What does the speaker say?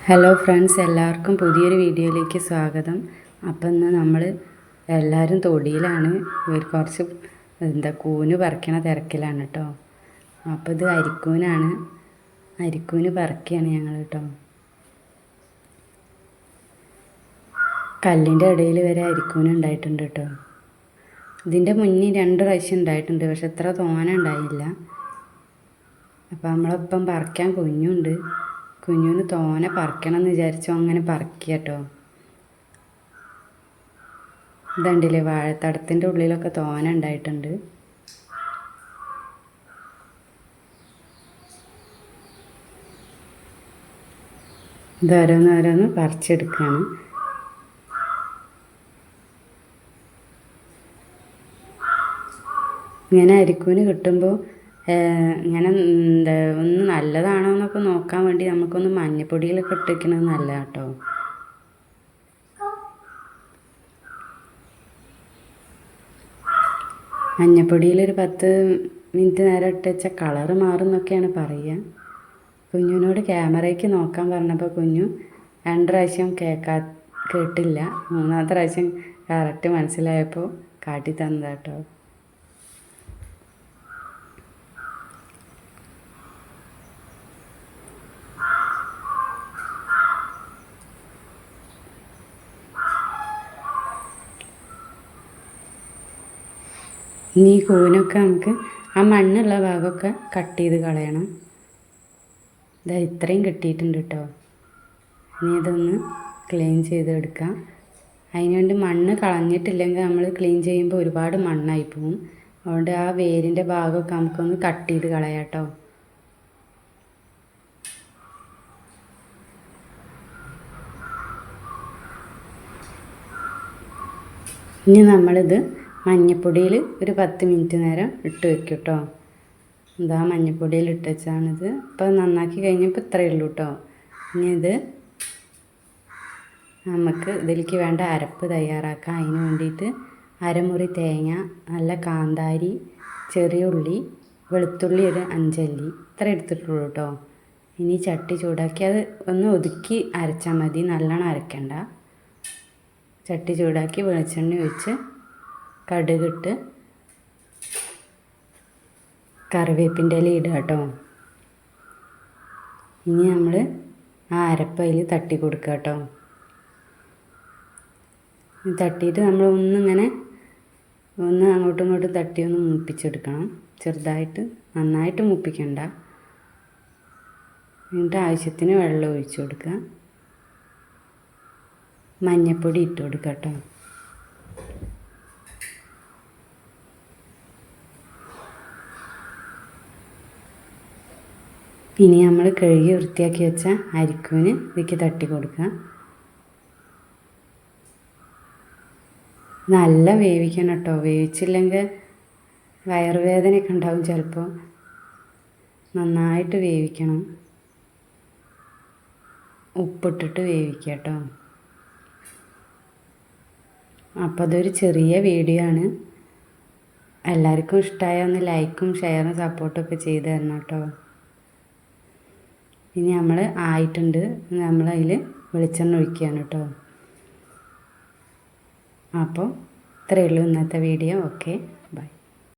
Hello friends, എല്ലാവർക്കും പുതിയൊരു വീഡിയോയിലേക്ക് സ്വാഗതം. അപ്പം ഇന്ന് നമ്മൾ എല്ലാവരും തൊടിയിലാണ്. കുറച്ച് കൂന് പറിക്കണ തിരക്കിലാണ് കേട്ടോ. അപ്പോൾ ഇത് അരിക്കൂനാണ്. അരിക്കൂന് പറിക്കുകയാണ് ഞങ്ങൾ കേട്ടോ. കല്ലിൻ്റെ ഇടയിൽ വരെ അരിക്കൂന് ഉണ്ടായിട്ടുണ്ട് കേട്ടോ. ഇതിൻ്റെ മുന്നിൽ 2 പ്രാവശ്യം ഉണ്ടായിട്ടുണ്ട്, പക്ഷെ എത്ര തോന ഉണ്ടായില്ല. അപ്പോൾ നമ്മളിപ്പം പറിക്കാൻ കുഞ്ഞുണ്ട്. കുഞ്ഞുന് തോനെ പറിക്കണം എന്ന് വിചാരിച്ചു അങ്ങനെ പറിക്കുക കേട്ടോ. ഇതുണ്ടല്ലേ, വാഴത്തടത്തിൻ്റെ ഉള്ളിലൊക്കെ തോന ഉണ്ടായിട്ടുണ്ട്. ഇതോരോന്നോരോന്ന് പറിച്ചെടുക്കുകയാണ്. ഇങ്ങനെ അരിക്കൂന് കിട്ടുമ്പോൾ ഇങ്ങനെ ഒന്ന് നല്ലതാണോ എന്നൊക്കെ നോക്കാൻ വേണ്ടി നമുക്കൊന്ന് മഞ്ഞപ്പൊടിയിലൊക്കെ ഇട്ടിരിക്കുന്നത് നല്ലതാണ് കേട്ടോ. മഞ്ഞപ്പൊടിയിലൊരു 10 മിനിറ്റ് നേരം ഇട്ട് വെച്ചാൽ കളറ് മാറും എന്നൊക്കെയാണ് പറയുക. കുഞ്ഞിനോട് ക്യാമറയ്ക്ക് നോക്കാൻ പറഞ്ഞപ്പോൾ കുഞ്ഞു 2 പ്രാവശ്യം കേട്ടില്ല. 3-ാമത്തെ പ്രാവശ്യം കറക്റ്റ് മനസ്സിലായപ്പോൾ കാട്ടി തന്നതാട്ടോ. ഇനി ഈ കൂനൊക്കെ നമുക്ക് ആ മണ്ണുള്ള ഭാഗമൊക്കെ കട്ട് ചെയ്ത് കളയണം. ഇതാ ഇത്രയും കിട്ടിയിട്ടുണ്ട് കേട്ടോ. ഇനി ഇതൊന്ന് ക്ലീൻ ചെയ്തെടുക്കാം. അതിനുവേണ്ടി മണ്ണ് കളഞ്ഞിട്ടില്ലെങ്കിൽ നമ്മൾ ക്ലീൻ ചെയ്യുമ്പോൾ ഒരുപാട് മണ്ണായി പോവും. അതുകൊണ്ട് ആ വേരിൻ്റെ ഭാഗമൊക്കെ നമുക്കൊന്ന് കട്ട് ചെയ്ത് കളയാം കേട്ടോ. ഇനി നമ്മളിത് മഞ്ഞപ്പൊടിയിൽ ഒരു 10 മിനിറ്റ് നേരം ഇട്ട് വെക്കും കേട്ടോ. എന്താ മഞ്ഞപ്പൊടിയിൽ ഇട്ട് വെച്ചാണിത്. ഇപ്പോൾ നന്നാക്കി കഴിഞ്ഞപ്പോൾ ഇത്രയേ ഉള്ളൂ കേട്ടോ. ഇനി ഇത് നമുക്ക് ഇതിലേക്ക് വേണ്ട അരപ്പ് തയ്യാറാക്കാം. അതിന് വേണ്ടിയിട്ട് അരമുറി തേങ്ങ, നല്ല കാന്താരി, ചെറിയ ഉള്ളി, വെളുത്തുള്ളി ഒരു 5 അല്ലി ഇത്ര എടുത്തിട്ടുള്ളൂ കേട്ടോ. ഇനി ചട്ടി ചൂടാക്കി അത് ഒന്ന് ഒതുക്കി അരച്ചാൽ മതി, നല്ലോണം അരക്കണ്ട. ചട്ടി ചൂടാക്കി വെളിച്ചെണ്ണ ഒഴിച്ച് കടുകിട്ട് കറിവേപ്പിൻ്റെ ഇല ഇടുക കേട്ടോ. ഇനി നമ്മൾ ആ അരപ്പയിൽ തട്ടി കൊടുക്കുക കേട്ടോ. തട്ടിയിട്ട് നമ്മൾ ഒന്ന് അങ്ങോട്ടും ഇങ്ങോട്ടും തട്ടി ഒന്ന് മൂപ്പിച്ചെടുക്കണം. ചെറുതായിട്ട്, നന്നായിട്ട് മൂപ്പിക്കണ്ട. എന്നിട്ട് ആവശ്യത്തിന് വെള്ളം ഒഴിച്ചു കൊടുക്കുക. മഞ്ഞൾപ്പൊടി ഇട്ട് കൊടുക്കുക കേട്ടോ. ഇനി നമ്മൾ കഴുകി വൃത്തിയാക്കി വെച്ച അരിക്കൂന് ഇതിലേക്ക് തട്ടി കൊടുക്കുക. നല്ല വേവിക്കണം കേട്ടോ. വേവിച്ചില്ലെങ്കിൽ വയറുവേദനയൊക്കെ ഉണ്ടാവും ചിലപ്പോൾ. നന്നായിട്ട് വേവിക്കണം. ഉപ്പിട്ടിട്ട് വേവിക്കുക കേട്ടോ. അപ്പോൾ അതൊരു ചെറിയ വീഡിയോ ആണ്. എല്ലാവർക്കും ഇഷ്ടമായ ഒന്ന് ലൈക്കും ഷെയറും സപ്പോർട്ടൊക്കെ ചെയ്ത് തരണം കേട്ടോ. ഇനി നമ്മൾ ആയിട്ടുണ്ട്, നമ്മളതിൽ വെളിച്ചെണ്ണ ഒഴിക്കുകയാണ് കേട്ടോ. അപ്പോൾ ഇത്രയേ ഉള്ളൂ ഇന്നത്തെ വീഡിയോ. ഓക്കെ.